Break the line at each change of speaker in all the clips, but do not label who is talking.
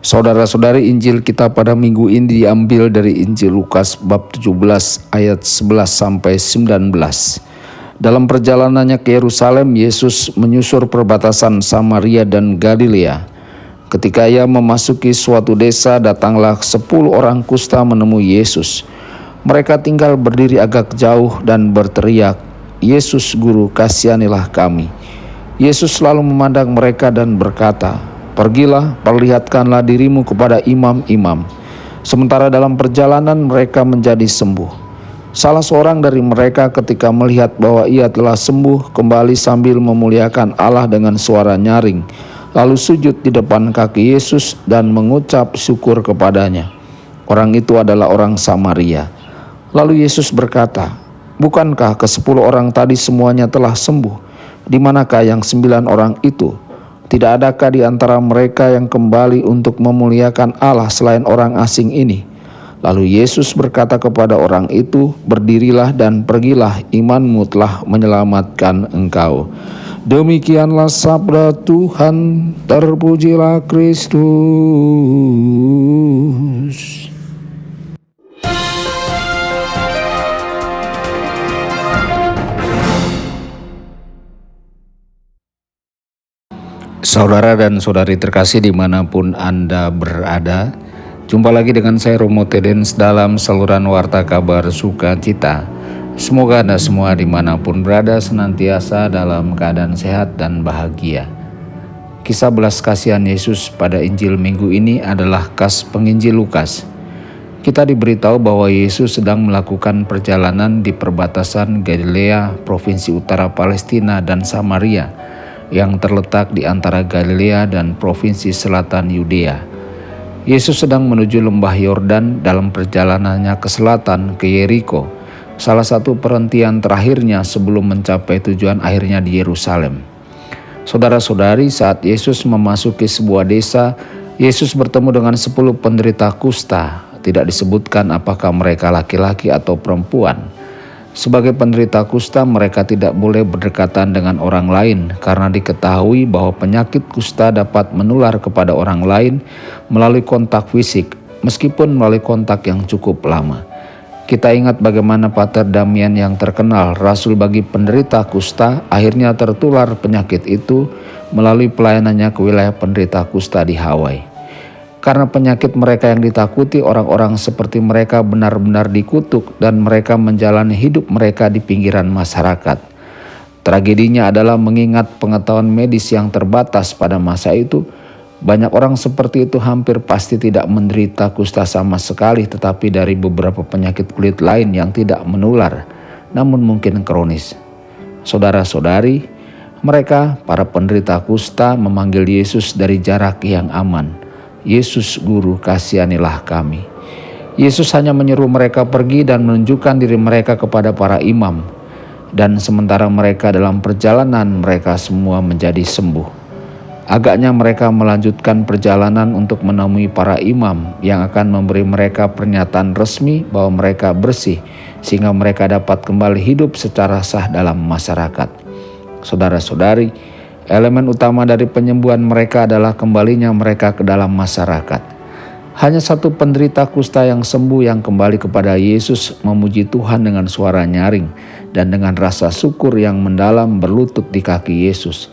Saudara-saudari, Injil kita pada minggu ini diambil dari Injil Lukas bab 17 ayat 11 sampai 19. Dalam perjalanannya ke Yerusalem, Yesus menyusur perbatasan Samaria dan Galilea. Ketika ia memasuki suatu desa, datanglah 10 orang kusta menemui Yesus. Mereka tinggal berdiri agak jauh dan berteriak, "Yesus, Guru, kasihanilah kami." Yesus lalu memandang mereka dan berkata, "Pergilah, perlihatkanlah dirimu kepada imam-imam." Sementara dalam perjalanan mereka menjadi sembuh. Salah seorang dari mereka ketika melihat bahwa ia telah sembuh, kembali sambil memuliakan Allah dengan suara nyaring, lalu sujud di depan kaki Yesus dan mengucap syukur kepadanya. Orang itu adalah orang Samaria. Lalu Yesus berkata, "Bukankah ke-10 orang tadi semuanya telah sembuh? Di manakah yang 9 orang itu? Tidak adakah di antara mereka yang kembali untuk memuliakan Allah selain orang asing ini?" Lalu Yesus berkata kepada orang itu, "Berdirilah dan pergilah, imanmu telah menyelamatkan engkau." Demikianlah sabda Tuhan, terpujilah Kristus. Saudara dan saudari terkasih dimanapun Anda berada, jumpa lagi dengan saya Romo Tedens dalam saluran Warta Kabar Sukacita. Semoga Anda semua dimanapun berada senantiasa dalam keadaan sehat dan bahagia. Kisah belas kasihan Yesus pada Injil minggu ini adalah khas penginjil Lukas. Kita diberitahu bahwa Yesus sedang melakukan perjalanan di perbatasan Galilea, provinsi utara Palestina dan Samaria, yang terletak di antara Galilea dan provinsi selatan Yudea. Yesus sedang menuju lembah Yordan dalam perjalanannya ke selatan ke Yeriko, salah satu perhentian terakhirnya sebelum mencapai tujuan akhirnya di Yerusalem. Saudara-saudari, saat Yesus memasuki sebuah desa, Yesus bertemu dengan 10 penderita kusta. Tidak disebutkan apakah mereka laki-laki atau perempuan. Sebagai penderita kusta, mereka tidak boleh berdekatan dengan orang lain karena diketahui bahwa penyakit kusta dapat menular kepada orang lain melalui kontak fisik, meskipun melalui kontak yang cukup lama. Kita ingat bagaimana Pater Damian yang terkenal rasul bagi penderita kusta akhirnya tertular penyakit itu melalui pelayanannya ke wilayah penderita kusta di Hawaii. Karena penyakit mereka yang ditakuti, orang-orang seperti mereka benar-benar dikutuk dan mereka menjalani hidup mereka di pinggiran masyarakat. Tragedinya adalah mengingat pengetahuan medis yang terbatas pada masa itu, banyak orang seperti itu hampir pasti tidak menderita kusta sama sekali, tetapi dari beberapa penyakit kulit lain yang tidak menular, namun mungkin kronis. Saudara-saudari, mereka, para penderita kusta, memanggil Yesus dari jarak yang aman. "Yesus, Guru, kasihanilah kami." Yesus hanya menyeru mereka pergi dan menunjukkan diri mereka kepada para imam. Dan sementara mereka dalam perjalanan, mereka semua menjadi sembuh. Agaknya mereka melanjutkan perjalanan untuk menemui para imam yang akan memberi mereka pernyataan resmi bahwa mereka bersih, sehingga mereka dapat kembali hidup secara sah dalam masyarakat. Saudara-saudari, elemen utama dari penyembuhan mereka adalah kembalinya mereka ke dalam masyarakat. Hanya satu penderita kusta yang sembuh yang kembali kepada Yesus memuji Tuhan dengan suara nyaring dan dengan rasa syukur yang mendalam berlutut di kaki Yesus.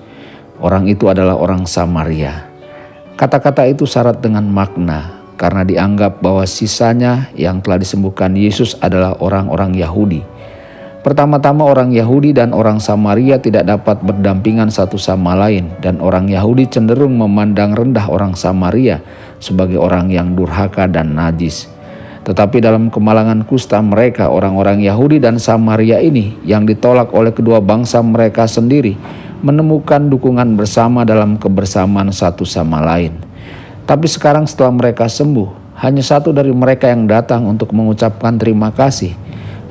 Orang itu adalah orang Samaria. Kata-kata itu syarat dengan makna karena dianggap bahwa sisanya yang telah disembuhkan Yesus adalah orang-orang Yahudi. Pertama-tama orang Yahudi dan orang Samaria tidak dapat berdampingan satu sama lain, dan orang Yahudi cenderung memandang rendah orang Samaria sebagai orang yang durhaka dan najis. Tetapi dalam kemalangan kusta mereka, orang-orang Yahudi dan Samaria ini yang ditolak oleh kedua bangsa mereka sendiri menemukan dukungan bersama dalam kebersamaan satu sama lain. Tapi sekarang setelah mereka sembuh, hanya satu dari mereka yang datang untuk mengucapkan terima kasih.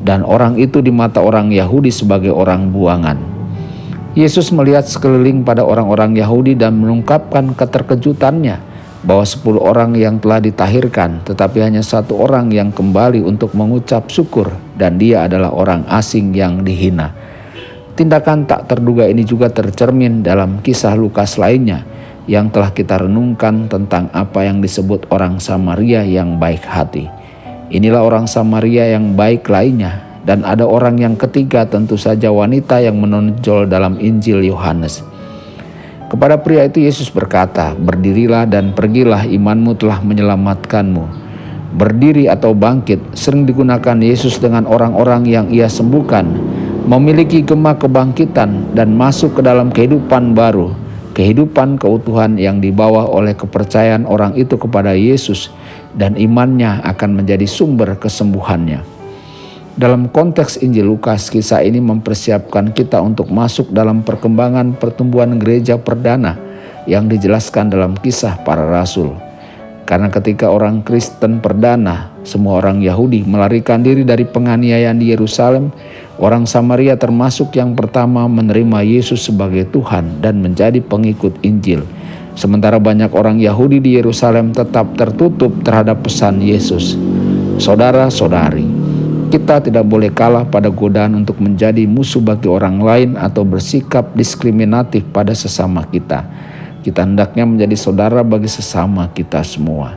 Dan orang itu di mata orang Yahudi sebagai orang buangan. Yesus melihat sekeliling pada orang-orang Yahudi dan mengungkapkan keterkejutannya bahwa 10 orang yang telah ditahirkan, tetapi hanya satu orang yang kembali untuk mengucap syukur, dan dia adalah orang asing yang dihina. Tindakan tak terduga ini juga tercermin dalam kisah Lukas lainnya, yang telah kita renungkan tentang apa yang disebut orang Samaria yang baik hati. Inilah orang Samaria yang baik lainnya, dan ada orang yang ketiga, tentu saja wanita yang menonjol dalam Injil Yohanes. Kepada pria itu Yesus berkata, "Berdirilah dan pergilah, imanmu telah menyelamatkanmu." Berdiri atau bangkit sering digunakan Yesus dengan orang-orang yang ia sembuhkan, memiliki gema kebangkitan dan masuk ke dalam kehidupan baru, kehidupan keutuhan yang dibawa oleh kepercayaan orang itu kepada Yesus, dan imannya akan menjadi sumber kesembuhannya. Dalam konteks Injil Lukas, kisah ini mempersiapkan kita untuk masuk dalam perkembangan pertumbuhan gereja perdana yang dijelaskan dalam Kisah Para Rasul. Karena ketika orang Kristen perdana, semua orang Yahudi melarikan diri dari penganiayaan di Yerusalem, orang Samaria termasuk yang pertama menerima Yesus sebagai Tuhan dan menjadi pengikut Injil. Sementara banyak orang Yahudi di Yerusalem tetap tertutup terhadap pesan Yesus. Saudara-saudari, kita tidak boleh kalah pada godaan untuk menjadi musuh bagi orang lain atau bersikap diskriminatif pada sesama kita. Kita hendaknya menjadi saudara bagi sesama kita semua.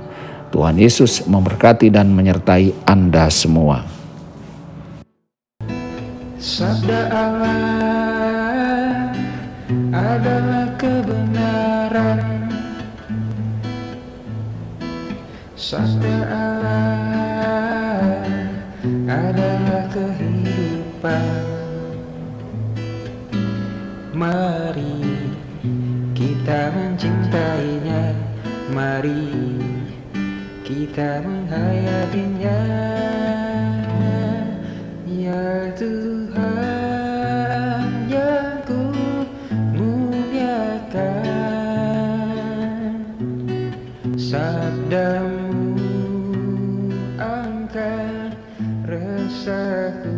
Tuhan Yesus memberkati dan menyertai Anda semua.
Sabda Allah adalah kebenaran. Sabda Allah adalah kehidupan. Mari kita mencintainya, mari kita menghayatinya. Ya Tuhan yang ku muliakan, sabdamu angkat resahku.